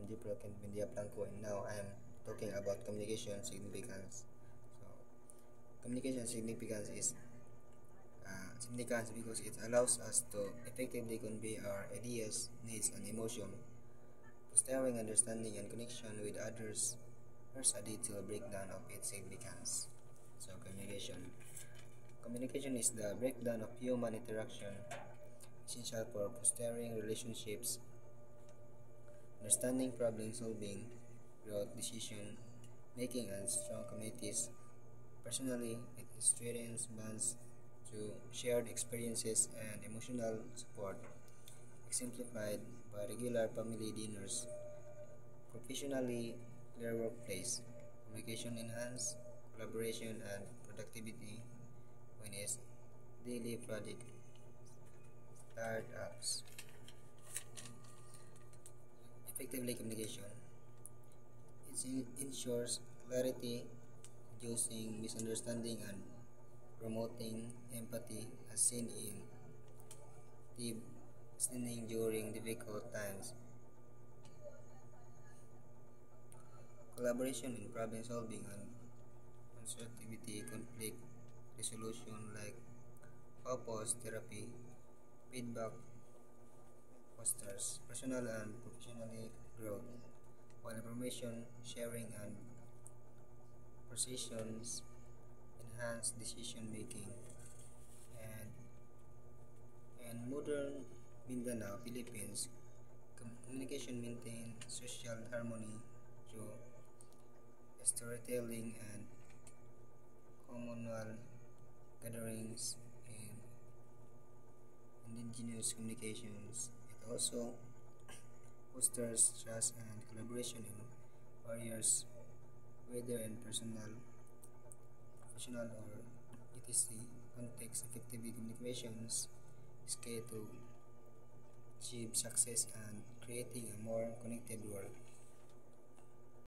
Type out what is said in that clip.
I'm Jipro Kenvindia Blanco, and now I am talking about communication significance. So, communication significance because it allows us to effectively convey our ideas, needs, and emotion, fostering understanding and connection with others. Here's a detailed breakdown of its significance. So, communication is the breakdown of human interaction, essential for fostering relationships, understanding, problem solving, growth, decision making, and strong communities. Personally, it strengthens bonds through shared experiences and emotional support, exemplified by regular family dinners. Professionally, clear workplace communication enhance collaboration and productivity when it's daily project startups. Effectively communication. It ensures clarity, reducing misunderstanding and promoting empathy as seen in active listening during difficult times, collaboration in problem solving and constructivity, conflict resolution like purpose therapy, feedback fosters personal and professional growth, while information sharing and precisions enhance decision making. And in modern Mindanao, Philippines, communication maintains social harmony through storytelling and communal gatherings and indigenous communications. It also fosters trust and collaboration in various, whether in personal, professional, or etc. context. Effective communications is key to achieve success and creating a more connected world.